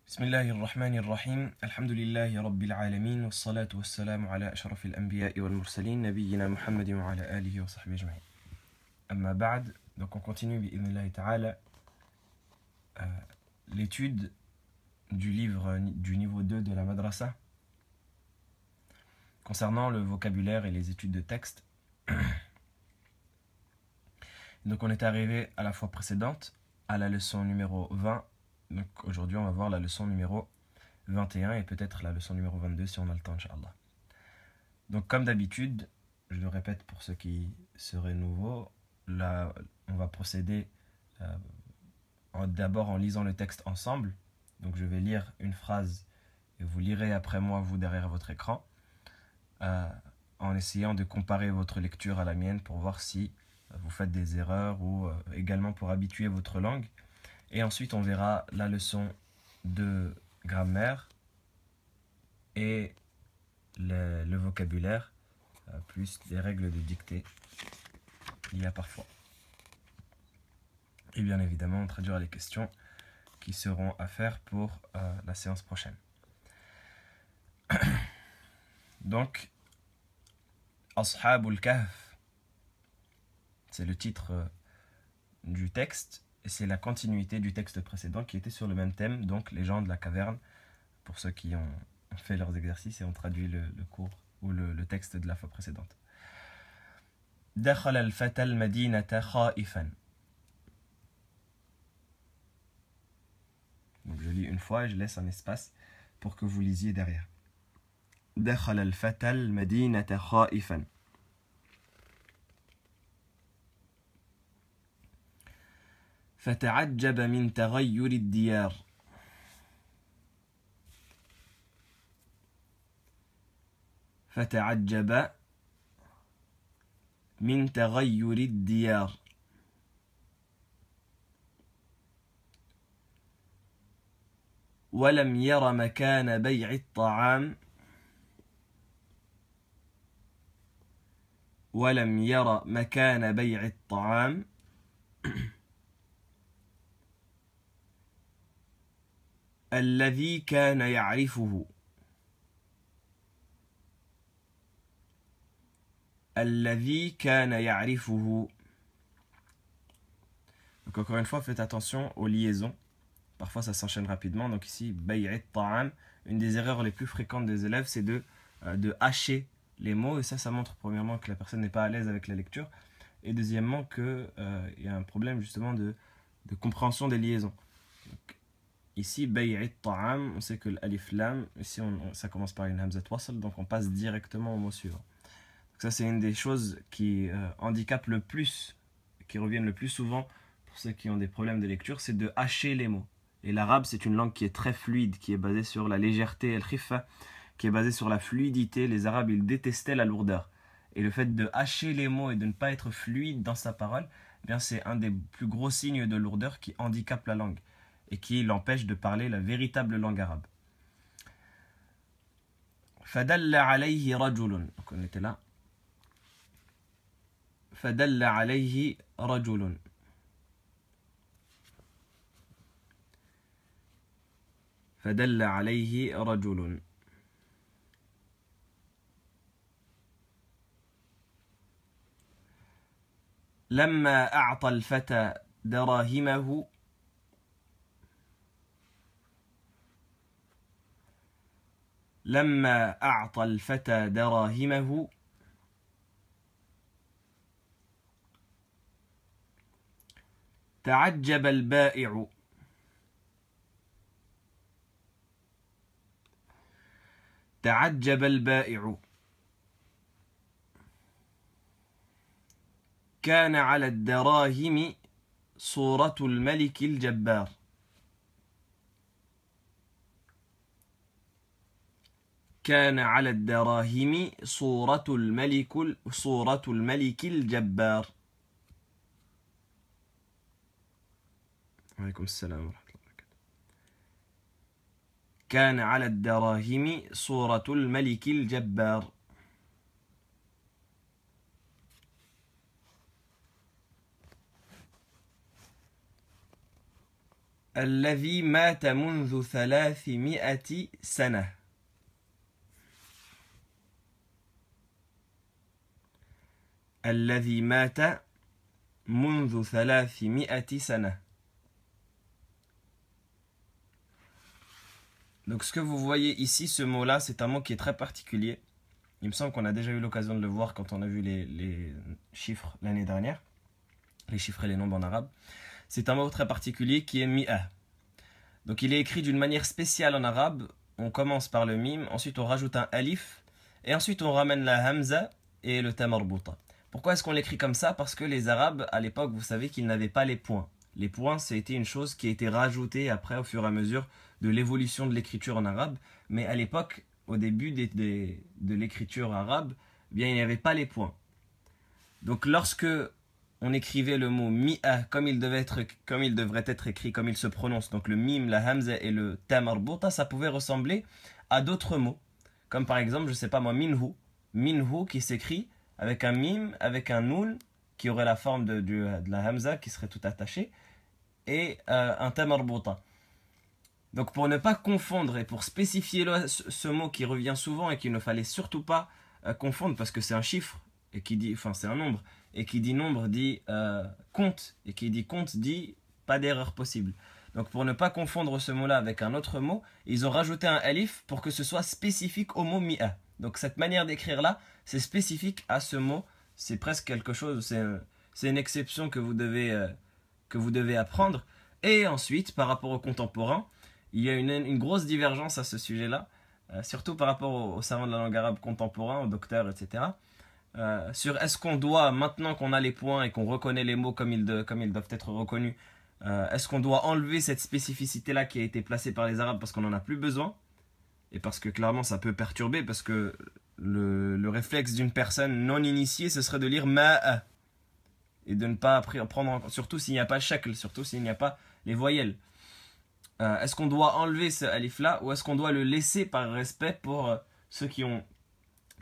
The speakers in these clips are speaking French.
بسم الله الرحمن الرحيم الحمد لله رب العالمين والصلاة والسلام على أشرف الأنبياء والمرسلين نبينا محمد وعلى آله وصحبه أجمعين أما بعد. Donc on continue بإذن ta'ala l'étude du livre du niveau 2 de la madrasa concernant le vocabulaire et les études de texte. Donc on est arrivé à la fois précédente à la leçon numéro 20. Donc aujourd'hui on va voir la leçon numéro 21 et peut-être la leçon numéro 22 si on a le temps, Inch'Allah. Donc comme d'habitude, je le répète pour ceux qui seraient nouveaux, là on va procéder d'abord en lisant le texte ensemble. Donc je vais lire une phrase et vous lirez après moi, vous derrière votre écran, en essayant de comparer votre lecture à la mienne pour voir si vous faites des erreurs ou également pour habituer votre langue. Et ensuite on verra la leçon de grammaire et le vocabulaire, plus des règles de dictée il y a parfois. Et bien évidemment on traduira les questions qui seront à faire pour la séance prochaine. Donc, Ashabul Kahf, c'est le titre du texte et c'est la continuité du texte précédent qui était sur le même thème, donc les gens de la caverne, pour ceux qui ont fait leurs exercices et ont traduit le cours ou le texte de la fois précédente. دخل الفتى المدينة خائفا. Donc je lis une fois et je laisse un espace pour que vous lisiez derrière. دخل الفتى المدينة خائفا. فتعجب من تغير الديار. فتعجب من تغير الديار. ولم ير مكان بيع الطعام. ولم ير مكان بيع الطعام. الذي كان يعرفه. الذي كان يعرفه. Donc encore une fois, faites attention aux liaisons. Parfois ça s'enchaîne rapidement. Donc ici, bay'it ta'am, une des erreurs les plus fréquentes des élèves, c'est de hacher les mots. Et ça montre premièrement que la personne n'est pas à l'aise avec la lecture. Et deuxièmement qu'il y a un problème justement de compréhension des liaisons. Donc, ici, bay'it ta'am, on sait que l'alif lam, ici ça commence par une hamzat wasl, donc on passe directement au mot suivant. Donc ça c'est une des choses qui handicapent le plus, qui reviennent le plus souvent pour ceux qui ont des problèmes de lecture, c'est de hacher les mots. Et l'arabe c'est une langue qui est très fluide, qui est basée sur la légèreté, al-khiffa, qui est basée sur la fluidité. Les arabes ils détestaient la lourdeur. Et le fait de hacher les mots et de ne pas être fluide dans sa parole, eh bien c'est un des plus gros signes de lourdeur qui handicape la langue et qui l'empêche de parler la véritable langue arabe. فدل عليه رجل. Donc on était là. فدل عليه رجل. فدل عليه رجل. لما أعطى الفتى دراهمه. لما أعطى الفتى دراهمه. تعجب البائع. تعجب البائع. كان على الدراهم صورة الملك الجبار. كان على الدراهم صورة الملك الجبار. وعليكم السلام ورحمة الله وبركاته. كان على الدراهم صورة الملك الجبار. الذي مات منذ 300 سنة. الذي مات منذ 300 سنة. Donc ce que vous voyez ici, ce mot-là, c'est un mot qui est très particulier. Il me semble qu'on a déjà eu l'occasion de le voir quand on a vu les chiffres l'année dernière. Les chiffres et les nombres en arabe. C'est un mot très particulier qui est mi'a. Donc il est écrit d'une manière spéciale en arabe. On commence par le mim, ensuite on rajoute un alif, et ensuite on ramène la hamza et le ta marbuta. Pourquoi est-ce qu'on l'écrit comme ça? Parce que les arabes, à l'époque, vous savez qu'ils n'avaient pas les points. Les points, c'était une chose qui a été rajoutée après, au fur et à mesure de l'évolution de l'écriture en arabe. Mais à l'époque, au début de l'écriture arabe, eh bien, il n'y avait pas les points. Donc lorsque on écrivait le mot mi'a comme il devrait être écrit, comme il se prononce, donc le mim, la hamza et le ta marbuta, ça pouvait ressembler à d'autres mots. Comme par exemple, je sais pas moi, minhu. Minhu qui s'écrit avec un mim, avec un nun, qui aurait la forme de la hamza, qui serait tout attaché, et un ta marbuta. Donc pour ne pas confondre et pour spécifier ce mot qui revient souvent et qu'il ne fallait surtout pas confondre, parce que c'est un chiffre, et qui dit, enfin c'est un nombre, et qui dit nombre dit compte, et qui dit compte dit pas d'erreur possible. Donc pour ne pas confondre ce mot-là avec un autre mot, ils ont rajouté un alif pour que ce soit spécifique au mot mi'a. Donc cette manière d'écrire là, c'est spécifique à ce mot, c'est presque quelque chose, c'est une exception que vous devez apprendre. Et ensuite, par rapport aux contemporains, il y a une grosse divergence à ce sujet-là, surtout par rapport aux savants de la langue arabe contemporains, aux docteurs, etc. Sur est-ce qu'on doit, maintenant qu'on a les points et qu'on reconnaît les mots comme ils doivent être reconnus, est-ce qu'on doit enlever cette spécificité-là qui a été placée par les Arabes parce qu'on n'en a plus besoin? Et parce que clairement ça peut perturber, parce que le réflexe d'une personne non initiée, ce serait de lire ma'a. Et de ne pas prendre, surtout s'il n'y a pas shakl, surtout s'il n'y a pas les voyelles. Est-ce qu'on doit enlever ce alif-là ou est-ce qu'on doit le laisser par respect pour ceux qui ont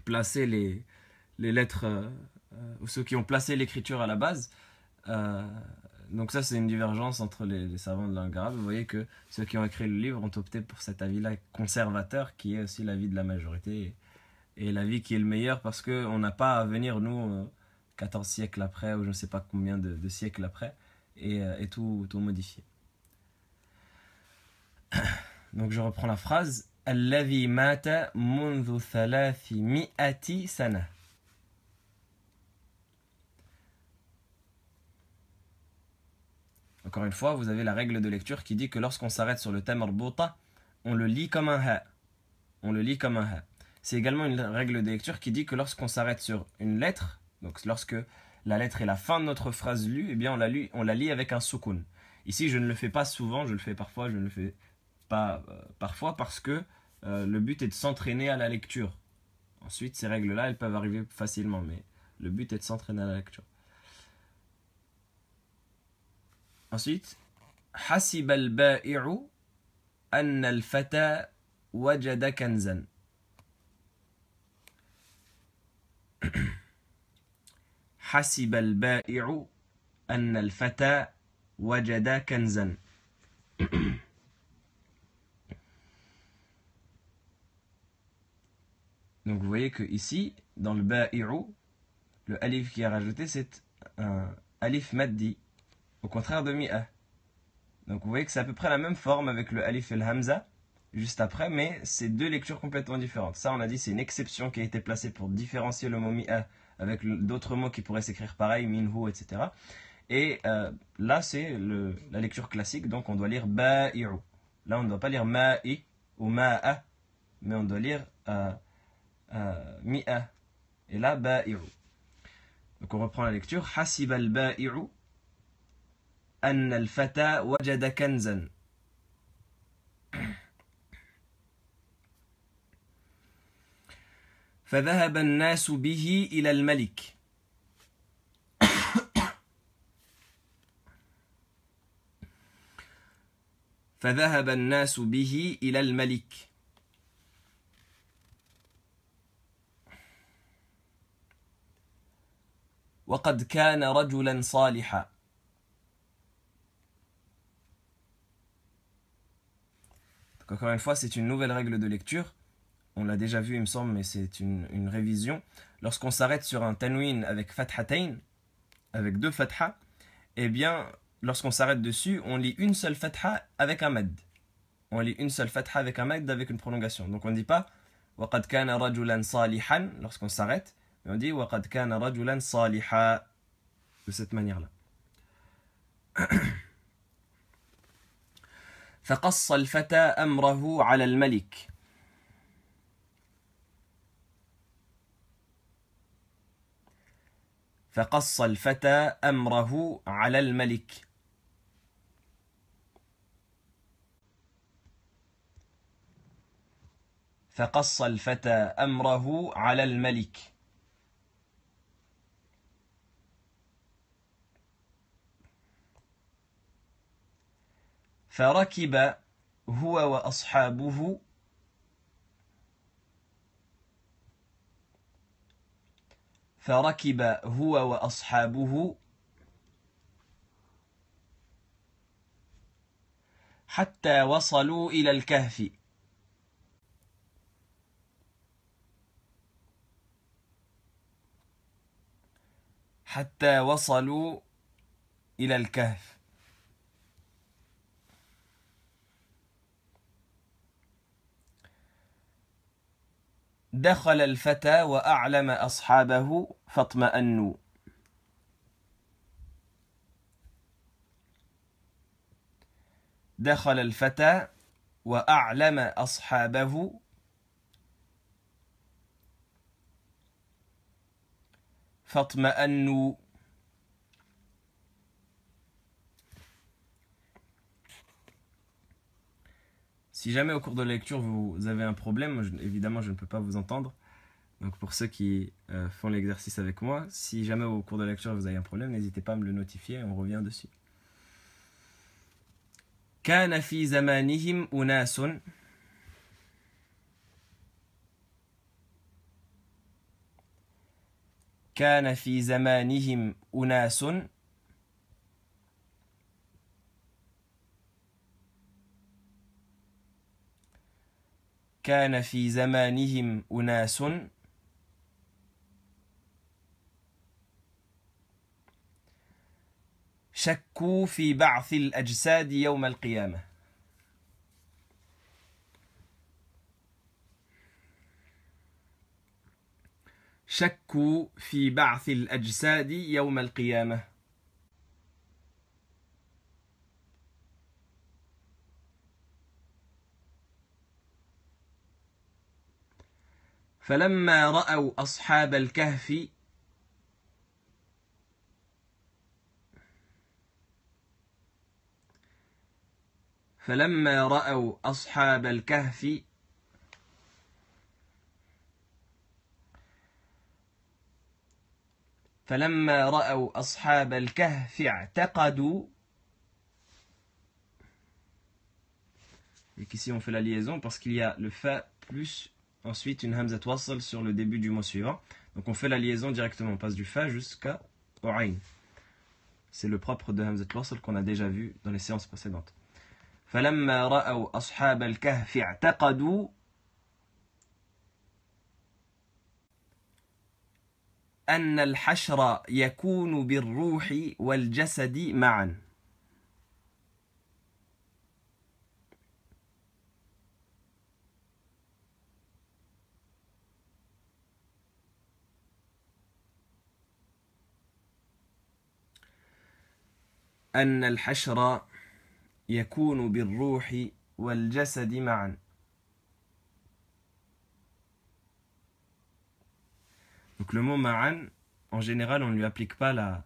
placé les lettres, ou ceux qui ont placé l'écriture à la base? Donc ça, c'est une divergence entre les savants de la langue arabe. Vous voyez que ceux qui ont écrit le livre ont opté pour cet avis-là conservateur, qui est aussi l'avis de la majorité, et l'avis qui est le meilleur, parce qu'on n'a pas à venir, nous, 14 siècles après, ou je ne sais pas combien de siècles après, et tout modifier. Donc je reprends la phrase. Alladhi mata mundhu 300 sana. Encore une fois, vous avez la règle de lecture qui dit que lorsqu'on s'arrête sur le ta marbuta, on le lit comme un ha. On le lit comme un ha. C'est également une règle de lecture qui dit que lorsqu'on s'arrête sur une lettre, donc lorsque la lettre est la fin de notre phrase lue, eh bien on la lit avec un soukoun. Ici, je ne le fais pas souvent, je le fais parfois, je ne le fais pas parfois parce que le but est de s'entraîner à la lecture. Ensuite, ces règles-là, elles peuvent arriver facilement, mais le but est de s'entraîner à la lecture. Ensuite, حسب البائع أن الفتى وجد كنزا. حسب البائع أن الفتى وجد كنزا. Donc vous voyez que ici, dans le ba'i'u, le alif qui est rajouté, c'est un alif maddi, au contraire de mi'a. Donc vous voyez que c'est à peu près la même forme avec le alif et le hamza, juste après, mais c'est deux lectures complètement différentes. Ça, on a dit, c'est une exception qui a été placée pour différencier le mot mi'a avec d'autres mots qui pourraient s'écrire pareil, minhu, etc. Et là, c'est la lecture classique, donc on doit lire ba'i'u. Là, on ne doit pas lire ma'i ou ma'a, mais on doit lire mi'a. Et là, ba'i'u. Donc on reprend la lecture. حسب البائع أن الفتى وجد كنزا. فذهب الناس به إلى الملك. فذهب الناس به إلى الملك. وقد كان رجلا صالحا. Encore une fois, c'est une nouvelle règle de lecture. On l'a déjà vu, il me semble, mais c'est une révision. Lorsqu'on s'arrête sur un tanwin avec fathatayn, avec deux fathas, eh bien, lorsqu'on s'arrête dessus, on lit une seule fatha avec un mad. On lit une seule fatha avec un mad avec une prolongation. Donc on ne dit pas وَقَدْ كَانَ رَجُلًا صَالِحًا lorsqu'on s'arrête, mais on dit وَقَدْ كَانَ رَجُلًا صَالِحًا de cette manière-là. فقص الفتى أمره على الملك. فقص الفتى أمره على الملك. فقص الفتى أمره على الملك. فركب هو وأصحابه فركب هو وأصحابه حتى وصلوا إلى الكهف. حتى وصلوا إلى الكهف. دخل الفتى وأعلم أصحابه فاطمأنوا. دخل الفتى وأعلم أصحابه فاطمأنوا. Si jamais au cours de la lecture vous avez un problème, évidemment je ne peux pas vous entendre. Donc pour ceux qui font l'exercice avec moi, si jamais au cours de la lecture vous avez un problème, n'hésitez pas à me le notifier et on revient dessus. كان في زمانهم أناس كان في زمانهم أناس كان في زمانهم أناس شكوا في بعث الأجساد يوم القيامة. شكوا في بعث الأجساد يوم القيامة. فلما رأوا أصحاب الكهف فلما رأوا أصحاب الكهف فلما رأوا أصحاب الكهف اعتقدوا. Et qu'ici on fait la liaison parce qu'il y a le fa plus ensuite une hamzat wasl sur le début du mot suivant. Donc on fait la liaison directement, on passe du fa jusqu'à ayn. C'est le propre de hamzat wasl qu'on a déjà vu dans les séances précédentes. فلما رأوا أصحاب الكهف اعتقدوا أن الحشر يكون بالروح والجسد معا. أن الحشر يكون بالروح والجسد معا. Donc le mot ma'an, en général, on ne lui applique pas la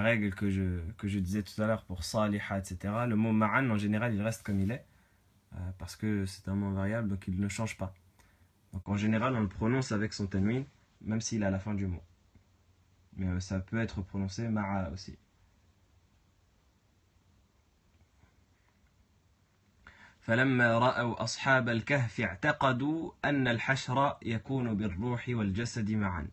règle que je disais tout à l'heure pour saliha, etc. Le mot ma'an, en général, il reste comme il est, parce que c'est un mot variable, donc il ne change pas. Donc en général, on le prononce avec son tanwin, même s'il est à la fin du mot. Mais ça peut être prononcé ma'a aussi. فلما رأوا أصحاب الكهف اعتقدوا أن الحشر يكون بالروح والجسد معا.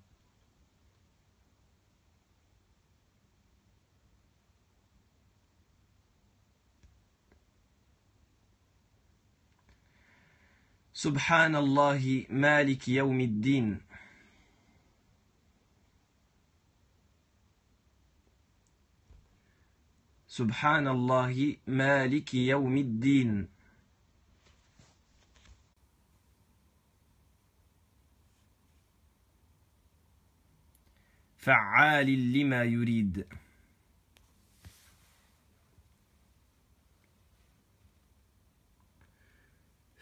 Subhanallahi Malik Yawmiddin. Subhanallahi Malik Yawmiddin. فعال لما يريد.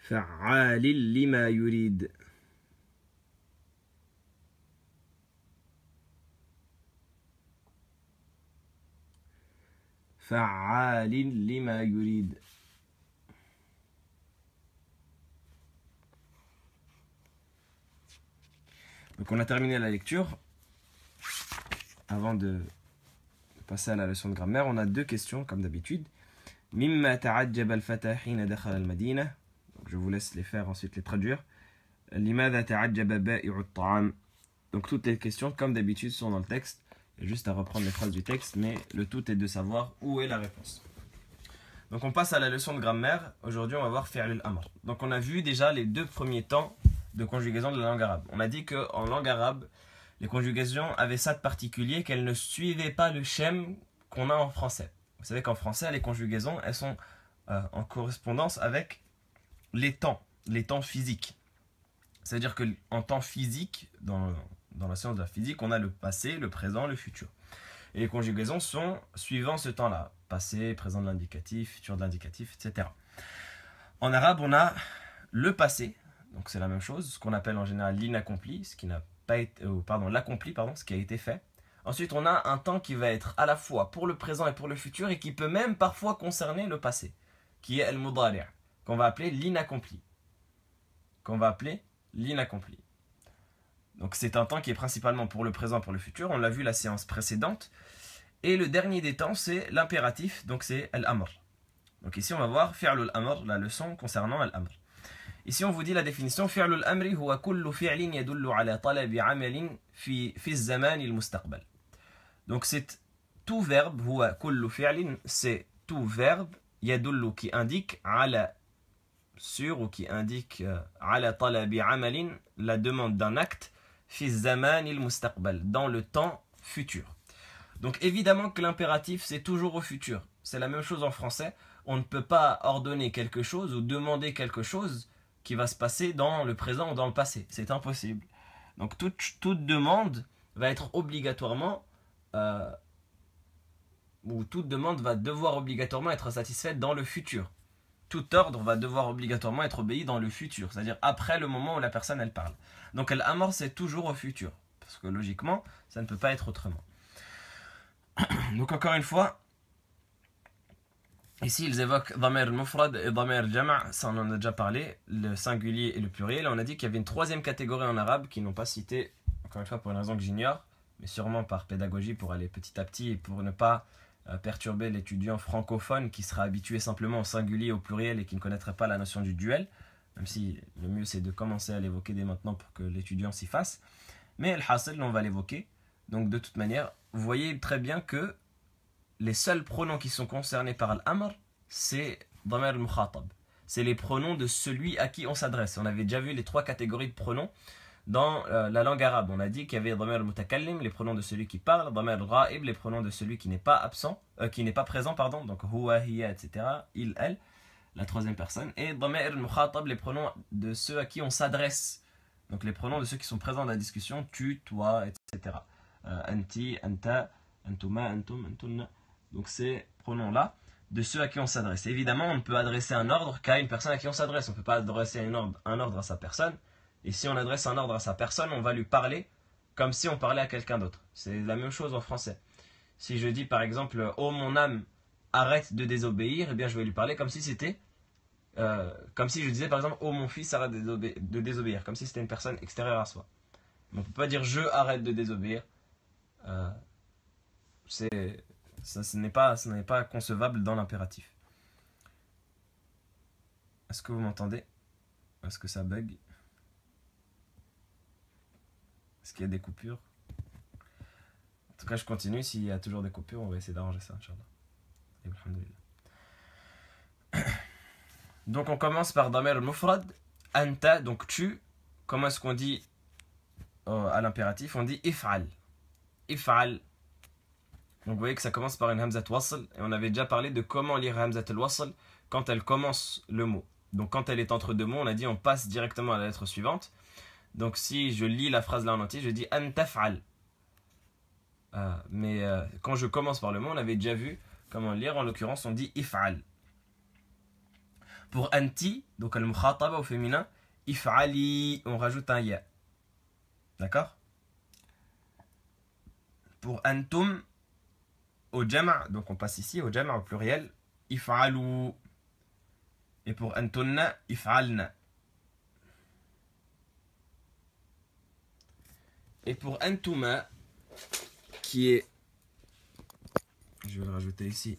فعال لما يريد. فعال لما يريد. Donc on a terminé la lecture. Avant de passer à la leçon de grammaire, on a deux questions comme d'habitude. Mimma ta'ajjab al-fata hina dakhala al-madina. Je vous laisse les faire, ensuite les traduire. Limadha ta'ajjaba ba'i'u at-ta'am. Donc toutes les questions comme d'habitude sont dans le texte. Il y a juste à reprendre les phrases du texte, mais le tout est de savoir où est la réponse. Donc on passe à la leçon de grammaire. Aujourd'hui on va voir fi'l al-amr. Donc on a vu déjà les deux premiers temps de conjugaison de la langue arabe. On a dit qu'en langue arabe, les conjugations avaient ça de particulier qu'elles ne suivaient pas le schème qu'on a en français. Vous savez qu'en français, les conjugaisons, elles sont en correspondance avec les temps physiques. C'est-à-dire qu'en temps physique, dans la science de la physique, on a le passé, le présent, le futur. Et les conjugaisons sont suivant ce temps-là. Passé, présent de l'indicatif, futur de l'indicatif, etc. En arabe, on a le passé, donc c'est la même chose, ce qu'on appelle en général l'inaccompli, ce qui n'a pas été, l'accompli, ce qui a été fait. Ensuite, on a un temps qui va être à la fois pour le présent et pour le futur et qui peut même parfois concerner le passé, qui est al-mudari', qu'on va appeler l'inaccompli. Donc c'est un temps qui est principalement pour le présent et pour le futur. On l'a vu la séance précédente. Et le dernier des temps, c'est l'impératif, donc c'est al-amr. Donc ici, on va voir fi'l al-amr, la leçon concernant al-amr. Ici, on vous dit la définition. فعل الأمر هو كل فعل يدل على طلب عمل في الزمان المستقبل. Donc c'est tout verbe. هو كل فعل, c'est tout verbe. يدل qui indique على sur ou qui indique على طلب عمل, la demande d'un acte في الزمان المستقبل, dans le temps futur. Donc évidemment que l'impératif c'est toujours au futur. C'est la même chose en français. On ne peut pas ordonner quelque chose ou demander quelque chose qui va se passer dans le présent ou dans le passé. C'est impossible. Donc toute demande va être obligatoirement, ou toute demande va devoir obligatoirement être satisfaite dans le futur. Tout ordre va devoir obligatoirement être obéi dans le futur, c'est-à-dire après le moment où la personne elle parle. Donc al-amr c'est toujours au futur, parce que logiquement ça ne peut pas être autrement. Donc encore une fois, ici, ils évoquent Dhamir al-Mufrad et Dhamir al-Jama', ça on en a déjà parlé, le singulier et le pluriel. On a dit qu'il y avait une troisième catégorie en arabe qu'ils n'ont pas citée, encore une fois pour une raison que j'ignore, mais sûrement par pédagogie pour aller petit à petit et pour ne pas perturber l'étudiant francophone qui sera habitué simplement au singulier et au pluriel et qui ne connaîtrait pas la notion du duel, même si le mieux c'est de commencer à l'évoquer dès maintenant pour que l'étudiant s'y fasse. Mais al-Hasil, on va l'évoquer. Donc de toute manière, vous voyez très bien que les seuls pronoms qui sont concernés par al-amr, c'est Dhamir al-Mukhatab. C'est les pronoms de celui à qui on s'adresse. On avait déjà vu les trois catégories de pronoms dans la langue arabe. On a dit qu'il y avait Dhamir al-Mutakallim, les pronoms de celui qui parle, Dhamir al-Ghaib, les pronoms de celui qui n'est pas absent, qui n'est pas présent, pardon, donc huwa, hiya, etc., il, elle, la troisième personne, et Dhamir al-Mukhatab, les pronoms de ceux à qui on s'adresse. Donc les pronoms de ceux qui sont présents dans la discussion, tu, toi, etc. Anti, anta, antuma, antum, antunna. Donc ces pronoms-là, de ceux à qui on s'adresse. Évidemment, on ne peut adresser un ordre qu'à une personne à qui on s'adresse. On ne peut pas adresser un ordre à sa personne. Et si on adresse un ordre à sa personne, on va lui parler comme si on parlait à quelqu'un d'autre. C'est la même chose en français. Si je dis par exemple « Oh mon âme, arrête de désobéir », eh bien je vais lui parler comme si c'était... comme si je disais par exemple « Oh mon fils, arrête de désobéir », comme si c'était une personne extérieure à soi. On ne peut pas dire « Je arrête de désobéir ». Ce n'est pas concevable dans l'impératif. Est-ce que vous m'entendez? Est-ce que ça bug? Est-ce qu'il y a des coupures? En tout cas, je continue. S'il y a toujours des coupures, on va essayer d'arranger ça, Inch'Allah. Donc, on commence par Dhamir al-Mufrad. anta, donc tu, comment est-ce qu'on dit à l'impératif? On dit if'al. If'al. Donc vous voyez que ça commence par une hamzat wasl, et on avait déjà parlé de comment lire hamzat al-wasl quand elle commence le mot. Donc quand elle est entre deux mots, on a dit on passe directement à la lettre suivante. Donc si je lis la phrase là en entier, je dis an taf'al. Mais quand je commence par le mot, on avait déjà vu comment lire. En l'occurrence, on dit if'al. Pour anti, donc al-mukhataba au féminin, if'ali, on rajoute un ya. D'accord? Pour antum, au jama', donc on passe ici au jama' au pluriel, if'alu. Et pour antunna, if'alna. Et pour antuma, qui est, je vais le rajouter ici,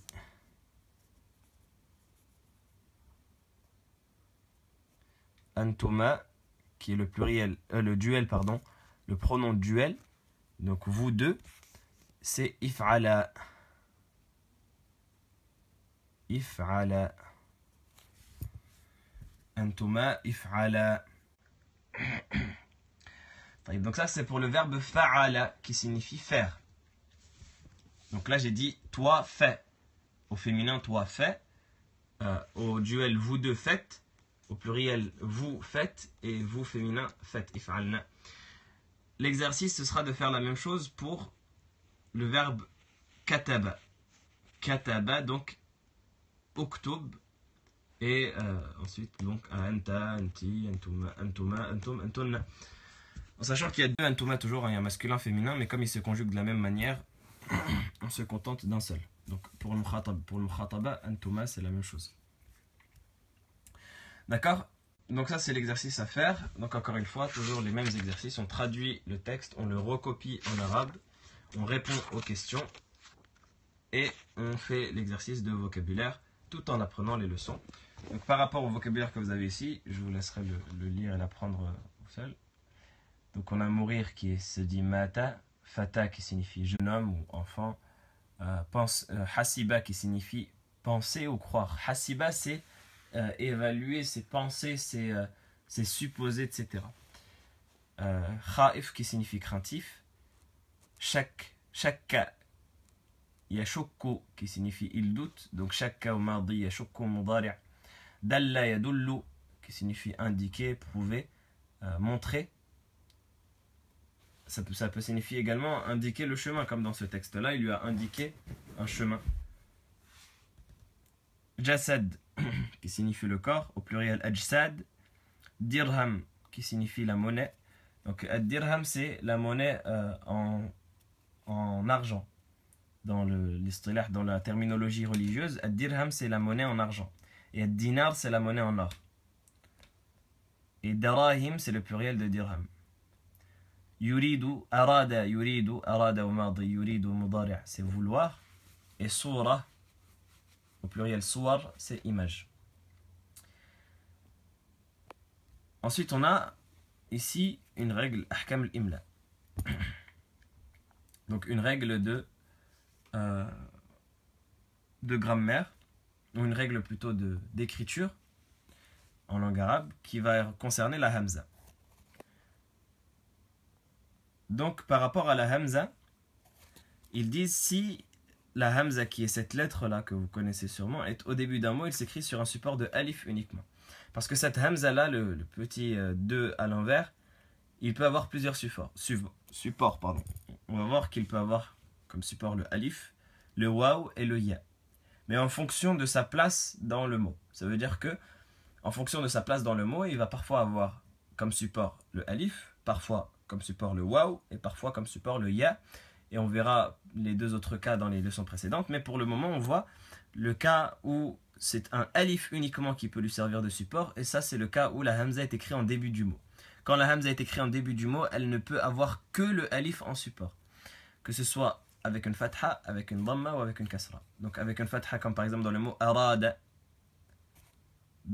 antuma, qui est le pluriel, le duel, pardon, le pronom duel, donc vous deux, c'est if'ala. If'ala. Antuma if'ala. Donc ça c'est pour le verbe fa'ala qui signifie faire. Donc là j'ai dit toi fais. Au féminin toi fais. Au duel vous deux faites. Au pluriel vous faites. Et vous féminin faites. If'alna. L'exercice ce sera de faire la même chose pour le verbe kataba. Kataba donc uktub. Et ensuite, donc, anta, anti, antuma, antuma, antum, antunna. En sachant qu'il y a deux antuma toujours, hein, il y a masculin, féminin, mais comme ils se conjuguent de la même manière, on se contente d'un seul. Donc pour le mukhataba, antuma, c'est la même chose. D'accord? Donc ça, c'est l'exercice à faire. Donc encore une fois, toujours les mêmes exercices. On traduit le texte, on le recopie en arabe, on répond aux questions et on fait l'exercice de vocabulaire tout en apprenant les leçons. Donc par rapport au vocabulaire que vous avez ici, je vous laisserai le lire et l'apprendre seul. Donc on a mourir qui se dit mata, fata qui signifie jeune homme ou enfant, hasiba qui signifie penser ou croire. Hasiba c'est évaluer, c'est penser, c'est supposer, etc. Khaif qui signifie craintif. Shakka yashukku qui signifie il doute. Donc shakka au mardi yashukku mudari'. Dalla yadullu qui signifie indiquer, prouver, montrer. Ça peut signifier également indiquer le chemin, comme dans ce texte-là, il lui a indiqué un chemin. Jasad qui signifie le corps, au pluriel ajsad. Dirham qui signifie la monnaie. Donc dirham c'est la monnaie en argent. Dans l'istilah, dans la terminologie religieuse, dirham c'est la monnaie en argent. Et dinar, c'est la monnaie en or. Et darahim, c'est le pluriel de dirham. Yuridu, arada au mardi, yuridu mudari', c'est vouloir. Et soura, au pluriel suwar, c'est image. Ensuite, on a ici une règle, ahkam al-imla. Donc une règle de grammaire, ou une règle plutôt d'écriture en langue arabe qui va concerner la hamza. Donc par rapport à la hamza, ils disent si la hamza qui est cette lettre là que vous connaissez sûrement est au début d'un mot, il s'écrit sur un support de alif uniquement. Parce que cette hamza là, le petit 2 à l'envers, il peut avoir plusieurs supports. On va voir qu'il peut avoir comme support le alif, le waw et le ya. Mais en fonction de sa place dans le mot. Ça veut dire que, en fonction de sa place dans le mot, il va parfois avoir comme support le alif, parfois comme support le waw, et parfois comme support le ya. Et on verra les deux autres cas dans les leçons précédentes. Mais pour le moment, on voit le cas où c'est un alif uniquement qui peut lui servir de support. Et ça, c'est le cas où la hamza est écrite en début du mot. Quand la hamza est écrite en début du mot, elle ne peut avoir que le alif en support. Que ce soit avec une fatha, avec une dhamma ou avec une kasra. Donc avec une fatha comme par exemple dans le mot arada,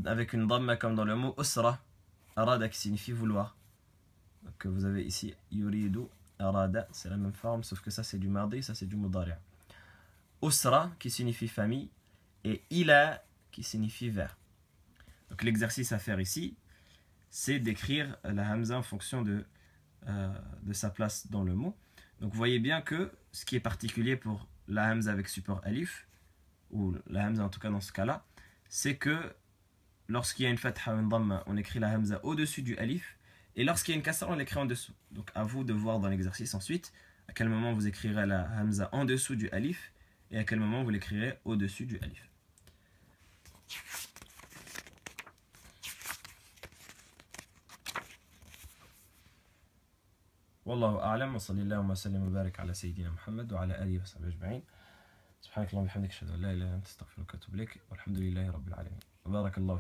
avec une dhamma comme dans le mot usra, arada qui signifie vouloir. Donc vous avez ici yuridu, arada, c'est la même forme sauf que ça c'est du mardi, ça c'est du mudari'. Usra qui signifie famille et ila qui signifie vers. Donc l'exercice à faire ici, c'est d'écrire la hamza en fonction de sa place dans le mot. Donc vous voyez bien que ce qui est particulier pour la hamza avec support alif, ou la hamza en tout cas dans ce cas-là, c'est que lorsqu'il y a une fatha ou une dhamma, on écrit la hamza au-dessus du alif, et lorsqu'il y a une kasra, on l'écrit en dessous. Donc à vous de voir dans l'exercice ensuite à quel moment vous écrirez la hamza en dessous du alif et à quel moment vous l'écrirez au-dessus du alif. والله أعلم وصلى الله وسلم وبارك على سيدنا محمد وعلى آله وصحبه أجمعين. سبحانك اللهم وبحمدك أشهد أن لا إله إلا أنت أستغفرك وأتوب إليك والحمد لله رب العالمين. بارك الله فيك.